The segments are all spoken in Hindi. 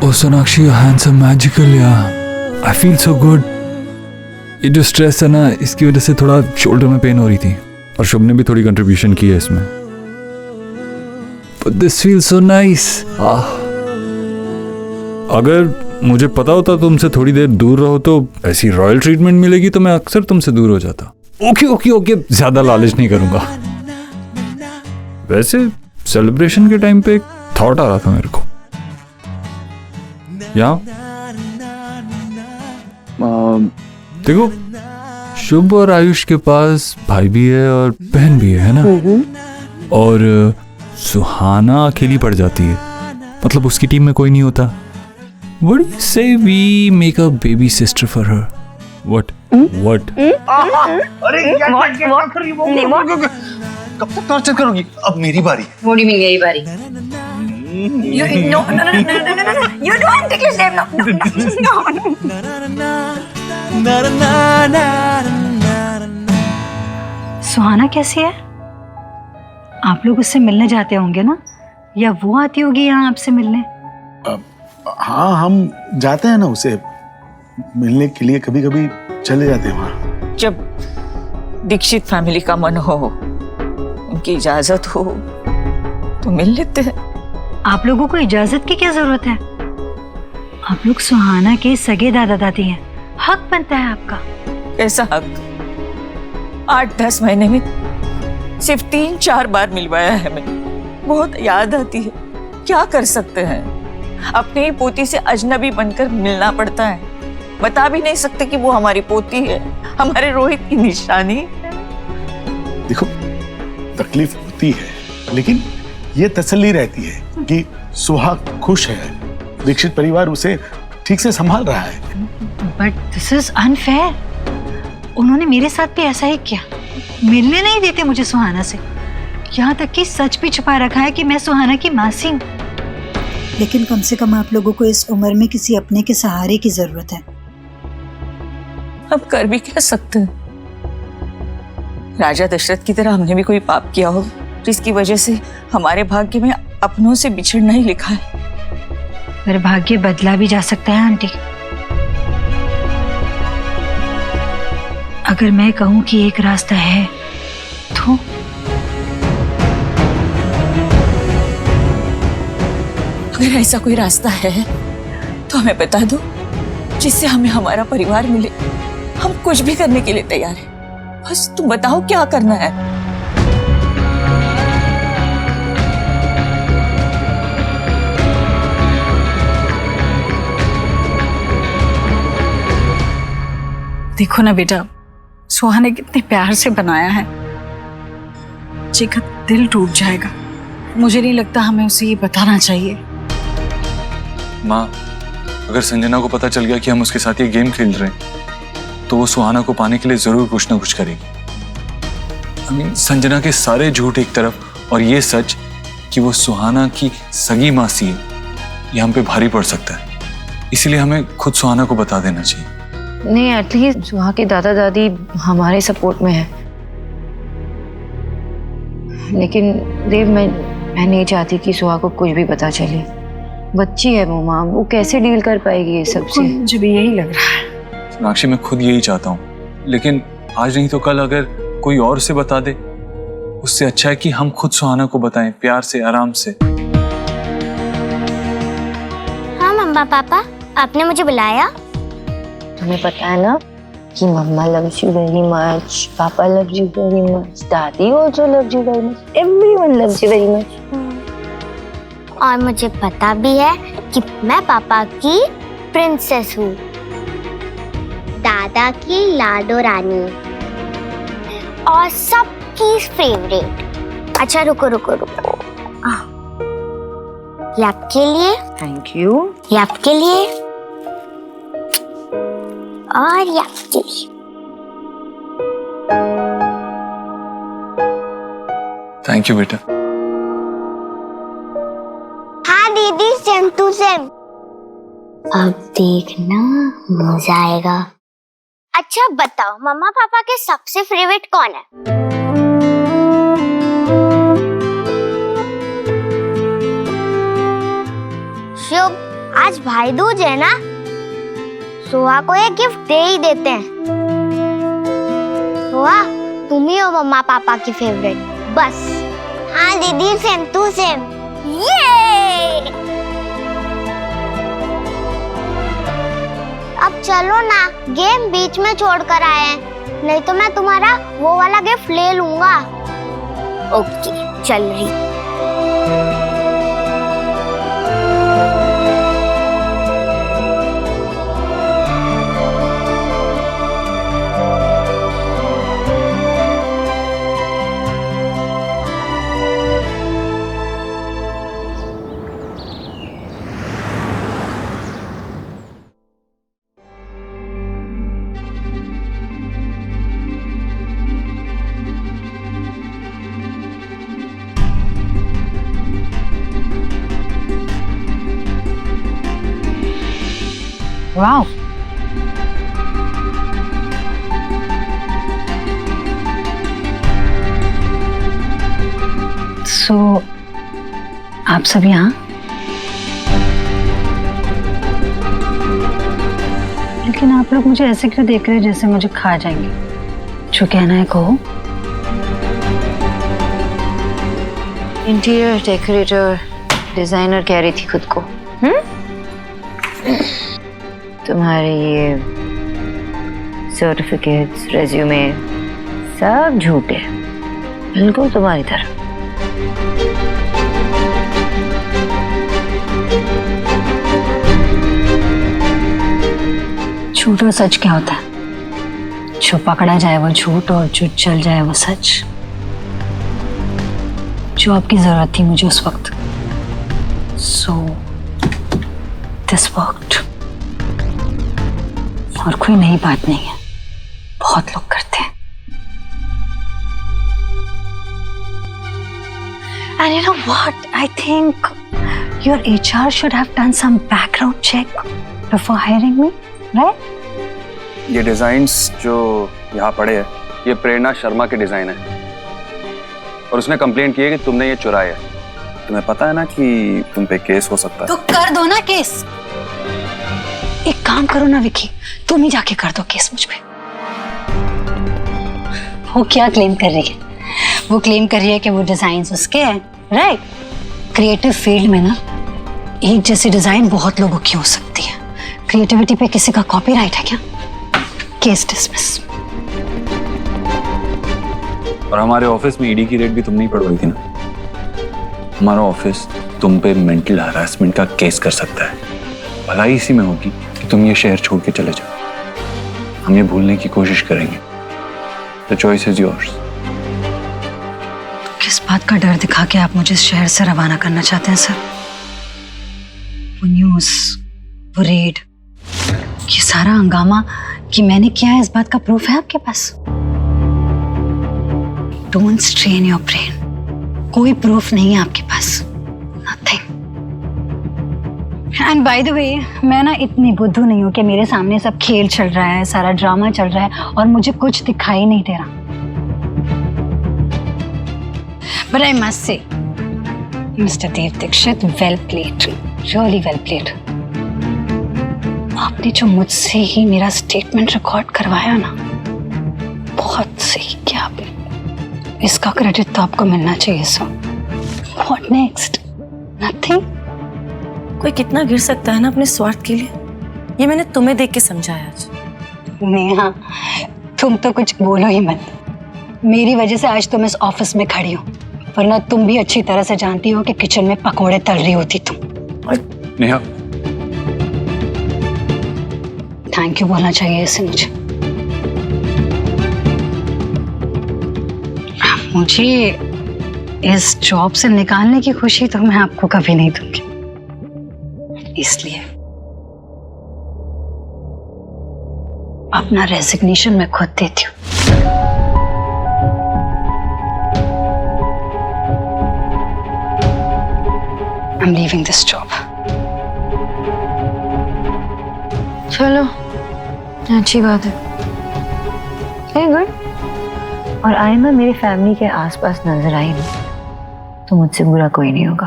Oh Sonakshi, you're handsome, magical यार. I feel so good. ये जो स्ट्रेस है ना, इसकी वजह से थोड़ा शोल्डर में पेन हो रही थी और शुभ ने भी थोड़ी कंट्रीब्यूशन की है इसमें. But this feels so nice. अगर मुझे पता होता तुमसे थोड़ी देर दूर रहो तो ऐसी रॉयल ट्रीटमेंट मिलेगी तो मैं अक्सर तुमसे दूर हो जाता. ओके ओके ओके, ज्यादा लालच नहीं करूंगा. वैसे सेलिब्रेशन के टाइम पे एक थॉट आ रहा था मेरे को. यहाँ देखो, शुभ और आयुष के पास भाई भी है और बहन भी है ना. और सुहाना अकेली पड़ जाती है, मतलब उसकी टीम में कोई नहीं होता. What do you say we make a baby sister for her? What? What? अरे कब तक टॉर्चर करोगी? अब मेरी बारी. What do you mean मेरी बारी? No. You don't take your step. No. सुहाना कैसी है? आप लोग उससे मिलने जाते होंगे ना, या वो आती होगी यहाँ आपसे मिलने? हाँ, हम जाते हैं ना उसे मिलने के लिए, कभी कभी चले जाते हैं वहाँ. जब दीक्षित फैमिली का मन हो, उनकी इजाजत हो तो मिल लेते हैं. आप लोगों को इजाजत की क्या जरूरत है? आप लोग सुहाना के सगे दादा दादी हैं, हक बनता है आपका. कैसा हक? 8-10 महीने में सिर्फ 3-4 बार मिलवाया है हमें. बहुत याद आती है. क्या कर सकते हैं, अपनी ही पोती से अजनबी बनकर मिलना पड़ता है. बता भी नहीं सकते कि वो हमारी पोती है, हमारे रोहित की निशानी. देखो, तकलीफ होती है, लेकिन ये तसल्ली रहती है कि सुहाग खुश है, दीक्षित परिवार उसे ठीक से संभाल रहा है. But this is unfair. उन्होंने मेरे साथ भी ऐसा ही किया. मिलने नहीं देते मुझे सुहाना से, यहाँ तक कि सच भी छुपा रखा है कि मैं सुहाना की मासी हूँ. लेकिन कम से कम आप लोगों को इस उम्र में किसी अपने के सहारे की जरूरत है. अब कर भी क्या सकते हैं? राजा दशरथ की तरह हमने भी कोई पाप किया हो जिसकी वजह से हमारे भाग्य में अपनों से बिछड़ना ही लिखा है. पर भाग्य बदला भी जा सकता है आंटी. अगर मैं कहूँ कि एक रास्ता है तो अगर ऐसा कोई रास्ता है तो हमें बता दो, जिससे हमें हमारा परिवार मिले. हम कुछ भी करने के लिए तैयार हैं. बस तुम बताओ क्या करना है. देखो ना बेटा, सुहाने कितने प्यार से बनाया है. जी का दिल टूट जाएगा. मुझे नहीं लगता हमें उसे ये बताना चाहिए. माँ, अगर संजना को पता चल गया कि हम उसके साथ ये गेम खेल रहे हैं तो वो सुहाना को पाने के लिए जरूर कुछ ना कुछ करेगी. संजना के सारे झूठ एक तरफ और ये सच कि वो सुहाना की सगी मासी है, ये हम पे भारी पड़ सकता है. इसीलिए हमें खुद सुहाना को बता देना चाहिए. नहीं, एटलीस्ट सुहा के दादा दादी हमारे सपोर्ट में है. लेकिन देव, मैं नहीं चाहती कि सुहा को कुछ भी पता चले. बच्ची है वो माँ, वो कैसे डील कर पाएगी ये सब से? मुझे भी यही लग रहा है. सोनाक्षी, मैं खुद यही चाहता हूँ, लेकिन आज नहीं तो कल अगर कोई और उसे बता दे, उससे अच्छा है कि हम खुद सुहाना को बताएं, प्यार से, आराम से. हाँ मम्मा पापा, आपने मुझे बुलाया? तुम्हें पता है ना कि मम्मा loves you very much, पापा loves you very much, दादी also loves you very much, everyone loves you very much. और मुझे पता भी है कि मैं पापा की प्रिंसेस हूँ, दादा की लाडो रानी और सबकी फेवरेट. अच्छा रुको. ये आपके लिए. Thank you. ये आपके लिए और ये आपके लिए. थैंक यू बेटा. हाँ दीदी, सेम टू सेम. अब देखना मजा आएगा. अच्छा बताओ, मम्मा पापा के सबसे फेवरेट कौन है? शुभ, आज भाई दूज है ना, सोहा को एक गिफ्ट दे ही देते हैं। सोहा, तुम ही हो मम्मा पापा की फेवरेट, बस। हाँ दीदी, सेम टू सेम। ये अब चलो ना, गेम बीच में छोड़कर आए हैं, नहीं तो मैं तुम्हारा वो वाला गिफ्ट ले लूंगा। ओके, चल रही। वाह, सो आप सब यहाँ? लेकिन आप लोग मुझे ऐसे क्यों देख रहे हैं जैसे मुझे खा जाएंगे? जो कहना है कहो। इंटीरियर डेकोरेटर, डिजाइनर कह रही थी खुद को। तुम्हारे ये सर्टिफिकेट्स, रेज्यूमे सब झूठे, बिल्कुल तुम्हारी तरह। झूठ और सच क्या होता है? जो पकड़ा जाए वो झूठ और जो चल जाए वो सच। जो आपकी जरूरत थी मुझे उस वक्त, सो दिस वर्कड। और कोई नई बात नहीं है, बहुत लोग करते हैं। And you know what? I think your HR should have done some background check before hiring me, right? ये डिजाइन्स जो यहाँ पड़े हैं, ये प्रेरणा शर्मा के डिजाइन है और उसने कंप्लेंट की है कि तुमने ये चुराया है। तुम्हें पता है ना कि तुम पे केस हो सकता है। तो कर दो ना केस। एक काम करो ना विकी, तुम ही जाके कर दो केस मुझ पे। वो क्या क्लेम कर रही है? वो क्लेम कर रही है कि वो डिजाइन्स उसके हैं, राइट? क्रिएटिव फील्ड में ना एक जैसी डिजाइन बहुत लोगों की हो सकती है। क्रिएटिविटी पे किसी का कॉपीराइट है क्या? Case dismiss. और हमारे ऑफिस में ईडी की रेड भी तुम नहीं पढ़वाई थी ना। हमारा ऑफिस तुम पे मेंटल हरासमेंट का केस कर सकता है। भलाई इसी में होगी कि तुम ये शहर छोड़ के चले जाओ। हम ये भूलने की कोशिश करेंगे। The choice is yours. किस बात का डर दिखा के आप मुझे इस शहर से रवाना करना चाहते हैं सर? वो न्यूज़, वो रेड, ये सारा हंगामा कि मैंने किया है, इस बात का प्रूफ है आपके पास? Don't strain your brain. कोई प्रूफ नहीं है आपके पास। Nothing. And by the way, मैं ना इतनी बुद्धू नहीं हूँ कि मेरे सामने सब खेल चल रहा है, सारा ड्रामा चल रहा है और मुझे कुछ दिखाई नहीं दे रहा। But I must say, Mr. Dev Dixit, well played, really well played. आपने जो मुझसे ही मेरा स्टेटमेंट रिकॉर्ड करवाया ना, बहुत सही किया आपने। इसका क्रेडिट तो आपको मिलना चाहिए सर। What next? Nothing. कोई कितना गिर सकता है ना अपने स्वार्थ के लिए, ये मैंने तुम्हें देख के समझाया आज। नेहा, तुम तो कुछ बोलो ही मत। मेरी वजह से आज तुम इस ऑफिस में खड़ी हो, वरना तुम भी अच्छी तरह से जानती हो कि किचन में पकोड़े तल रही होती तुम। नेहा, थैंक यू बोलना चाहिए इसे मुझे। मुझे इस जॉब से निकालने की खुशी तो मैं आपको कभी नहीं दूंगी, इसलिए अपना रेजिग्नेशन मैं खुद देती हूँ। I'm leaving this job. चलो, अच्छी बात है। Very good. और आइंदा मेरी फैमिली के आसपास नजर आई ना तो मुझसे बुरा कोई नहीं होगा।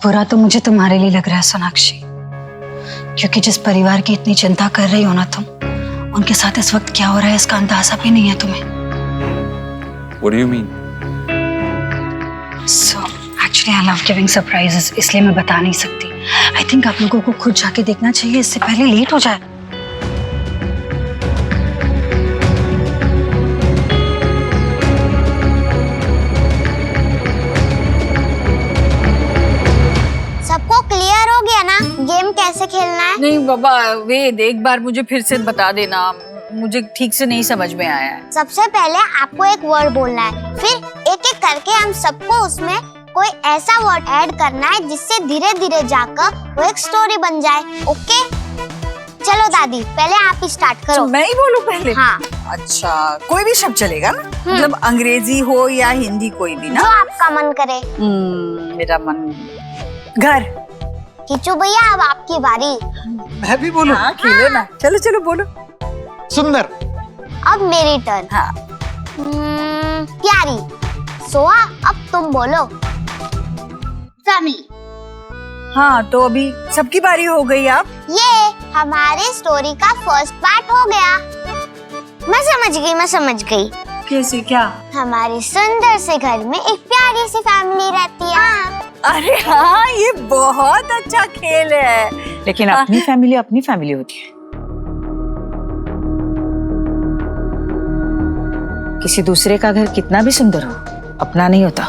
बुरा तो मुझे तुम्हारे लिए लग रहा है सोनाक्षी, क्योंकि जिस परिवार की इतनी चिंता कर रही हो ना तुम, उनके साथ इस वक्त क्या हो रहा है इसका अंदाजा भी नहीं है तुम्हें। What do you mean? So actually I love giving surprises, इसलिए मैं बता नहीं सकती। I think आप लोगों को खुद जाके देखना चाहिए, इससे पहले लेट हो जाए। सबको क्लियर हो गया ना गेम कैसे खेलना है? नहीं बाबा, वेद एक बार मुझे फिर से बता देना, मुझे ठीक से नहीं समझ में आया है। सबसे पहले आपको एक वर्ड बोलना है, फिर एक एक करके हम सबको उसमें कोई ऐसा वर्ड ऐड करना है जिससे धीरे धीरे जाकर वो एक स्टोरी बन जाए। ओके चलो दादी, पहले आप ही स्टार्ट करो। तो मैं ही बोलूं पहले? हाँ। अच्छा, कोई भी शब्द चलेगा ना? मतलब अंग्रेजी हो या हिंदी, कोई भी ना? जो आपका मन करे। मेरा मन घर। किचू भैया अब आपकी बारी। मैं भी बोलूं? हाँ खेलो ना, चलो चलो बोलो। सुंदर। अब मेरी टर्न। हाँ। प्यारी। सोहा अब तुम बोलो। फैमिली। हाँ तो अभी सबकी बारी हो गई। अब ये हमारी स्टोरी का फर्स्ट पार्ट हो गया। मैं समझ गई। कैसे, क्या? हमारे सुंदर से घर में एक प्यारी सी फैमिली रहती है। अरे हाँ, ये बहुत अच्छा खेल है। लेकिन अपनी फैमिली होती है, किसी दूसरे का घर कितना भी सुंदर हो, अपना नहीं होता।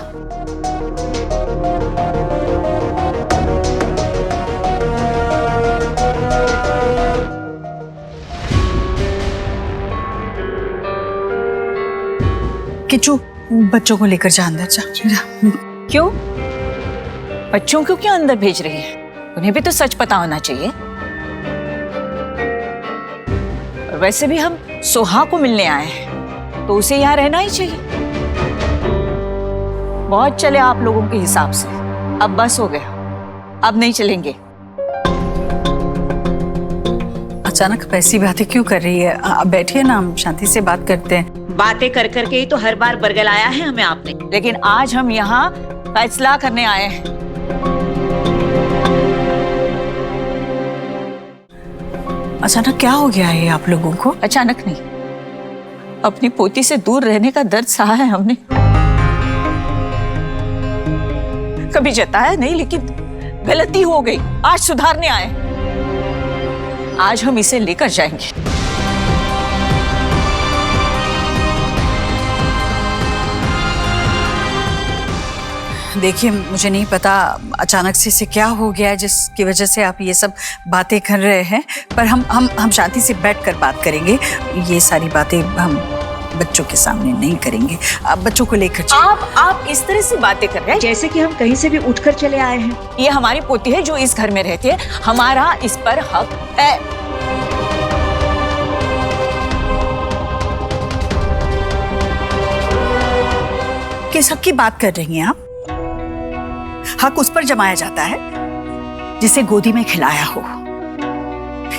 किचू, बच्चों को लेकर जा अंदर जा। क्यों? बच्चों को क्यों अंदर भेज रही है? उन्हें भी तो सच पता होना चाहिए। और वैसे भी हम सोहा को मिलने आए हैं, तो उसे यहाँ रहना ही चाहिए। बहुत चले आप लोगों के हिसाब से, अब बस हो गया, अब नहीं चलेंगे। अचानक ऐसी बातें क्यों कर रही है? अब बैठिए ना, हम शांति से बात करते हैं। बातें कर करके ही तो हर बार बरगलाया है हमें आपने, लेकिन आज हम यहाँ फैसला करने आए हैं। अचानक क्या हो गया है आप लोगों को? अचानक नहीं, अपनी पोती से दूर रहने का दर्द सहा है हमने, कभी जताया नहीं, लेकिन गलती हो गई, आज सुधारने आए। आज हम इसे लेकर जाएंगे। देखिए, मुझे नहीं पता अचानक से इसे क्या हो गया है जिसकी वजह से आप ये सब बातें कर रहे हैं, पर हम शांति से बैठकर बात करेंगे। ये सारी बातें हम बच्चों के सामने नहीं करेंगे। आप बच्चों को लेकर आप इस तरह से बातें कर रहे हैं जैसे कि हम कहीं से भी उठकर चले आए हैं। ये हमारी पोती है जो इस घर में रहती है, हमारा इस पर हक है। किस हक की बात कर रही हैं आप? हक उस पर जमाया जाता है जिसे गोदी में खिलाया हो,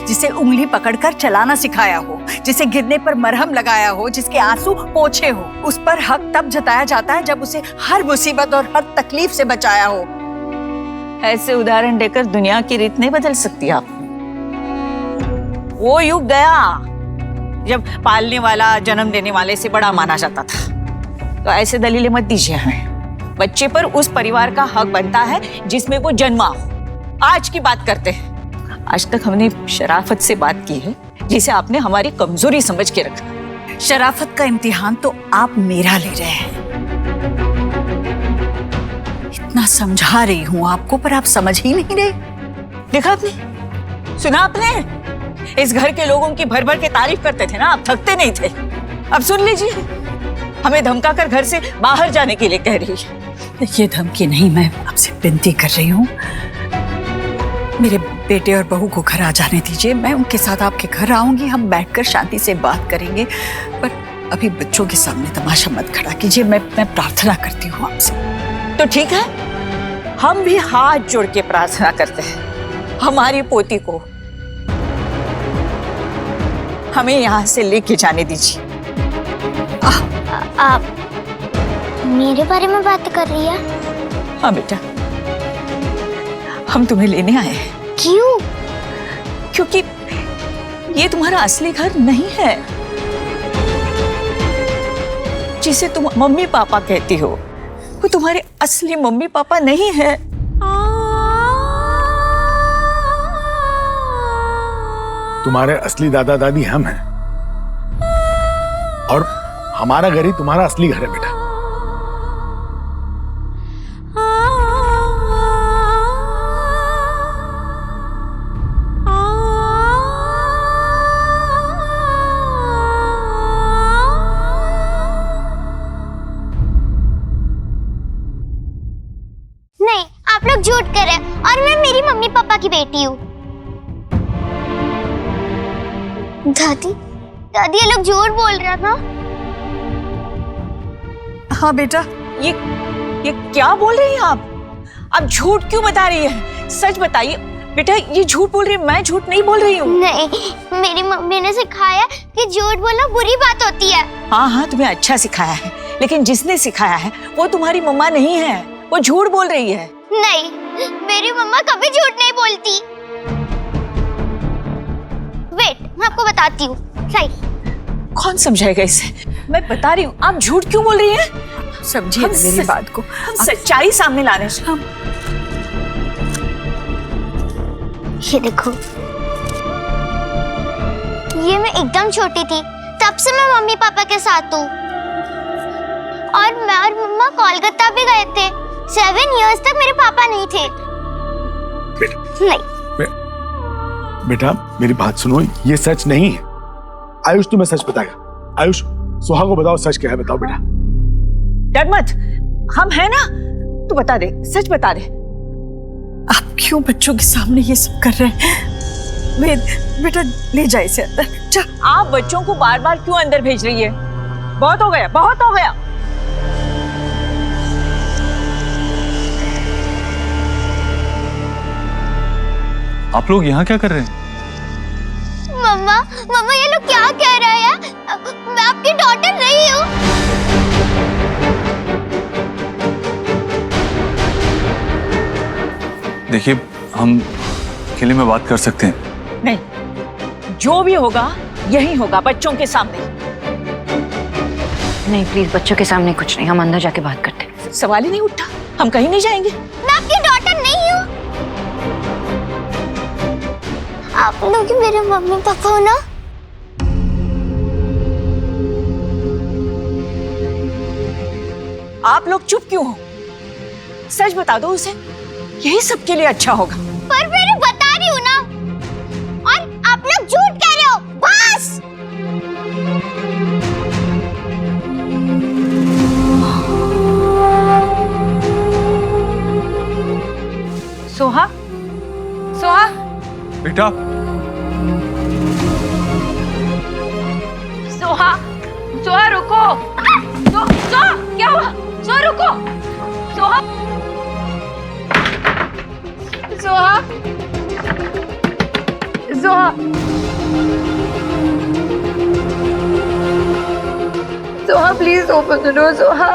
जिसे उंगली पकड़कर चलाना सिखाया हो, जिसे गिरने पर मरहम लगाया हो, जिसके आंसू पोंछे हो। उस पर हक तब जताया जाता है जब उसे हर मुसीबत और हर तकलीफ से बचाया हो। ऐसे उदाहरण देकर दुनिया की रीत नहीं बदल सकती आप। वो युग गया जब पालने वाला जन्म देने वाले से बड़ा माना जाता था। तो ऐसे दलीलें मत दीजिए हमें। बच्चे पर उस परिवार का हक बनता है जिसमें वो जन्मा हो। आज की बात करते हैं। आज तक हमने शराफत से बात की है, जिसे आपने हमारी कमजोरी समझ के रखा। शराफत का इम्तिहान तो आप मेरा ले रहे हैं। इतना समझा रही हूं आपको, पर आप समझ ही नहीं रहे। देखा आपने, सुना आपने? इस घर के लोगों की भर भर के तारीफ करते थे ना, आप थकते नहीं थे। अब सुन लीजिए, हमें धमकाकर घर से बाहर जाने के लिए कह रही है। ये धमकी नहीं, मैं आपसे विनती कर रही हूँ। मेरे बेटे और बहू को घर आ जाने दीजिए। मैं उनके साथ आपके घर आऊंगी, हम बैठकर शांति से बात करेंगे। पर अभी बच्चों के सामने तमाशा मत खड़ा कीजिए। मैं प्रार्थना करती हूँ आपसे। तो ठीक है, हम भी हाथ जोड़ के प्रार्थना करते हैं। हमारी पोती को हमें यहाँ से लेके जाने दीजिए। आप मेरे बारे में बात कर रही है? हाँ बेटा, हम तुम्हें लेने आए हैं। क्यों? क्योंकि ये तुम्हारा असली घर नहीं है। जिसे तुम मम्मी पापा कहती हो वो तुम्हारे असली मम्मी पापा नहीं है। तुम्हारे असली दादा दादी हम हैं और हमारा घर ही तुम्हारा असली घर है बेटा। नहीं, आप लोग झूठ कर रहे हैं और मैं मेरी मम्मी पापा की बेटी हूँ। दादी, दादी ये लोग झूठ बोल रहा था। हाँ बेटा, ये क्या बोल रही हैं आप झूठ क्यों बता रही है? सच बताइए बेटा, ये झूठ बोल रही है, मैं झूठ नहीं बोल रही हूँ। नहीं, मेरी मम्मी ने सिखाया कि झूठ बोलना बुरी बात होती है। हाँ, तुम्हें अच्छा सिखाया है, लेकिन जिसने सिखाया है वो तुम्हारी मम्मा नहीं है, वो झूठ बोल रही है। नहीं, मेरी मम्मा कभी झूठ नहीं बोलती। वेट, मैं आपको बताती हूँ। राइट। कौन समझाएगा इसे? मैं बता रही हूँ, आप झूठ क्यों बोल रही हैं? समझिए मेरी बात को। सच्चाई सामने लाने से। ये देखो, ये मैं एकदम छोटी थी तब से मैं मम्मी पापा के साथ हूँ और मैं और मम्मा कोलकाता भी गए थे। 7 इयर्स तक मेरे पापा नहीं थे। नहीं बेटा मेरी बात सुनो, ये सच नहीं है। आयुष तुम्हें सच बताएगा। आयुष, सुहा को बताओ सच क्या है, बताओ बेटा। डर मत, हम हैं ना, तू बता दे, सच बता दे। आप क्यों बच्चों के सामने ये सब कर रहे हैं? वेद, बेटा ले जा इसे अंदर जा। आप बच्चों को बार बार क्यों अंदर भेज रही है? बहुत हो गया, बहुत हो गया। आप लोग यहाँ क्या कर रहे हैं? मम्मा, मम्मा ये लोग क्या कह रहे हैं? मैं आपकी डॉटर नहीं हूँ। देखिए, हम अकेले में बात कर सकते हैं। नहीं, जो भी होगा यही होगा, बच्चों के सामने। नहीं प्लीज, बच्चों के सामने कुछ नहीं, हम अंदर जाके बात करते हैं। सवाल ही नहीं उठा, हम कहीं नहीं जाएंगे। मैं आपकी डॉटर नहीं हूँ। आप लोग ही मेरे मम्मी पापा हो ना? आप लोग चुप क्यों हो? सच बता दो उसे, यही सबके लिए अच्छा होगा। पर मैंने बता रही हूँ ना, और आप लोग झूठ कह रहे हो। बस। सोहा, सोहा बेटा, सोहा, सोहा रुको। सोहा क्या हुआ? सोहा रुको। Soha, Soha, Soha, Soha please open the door. Soha,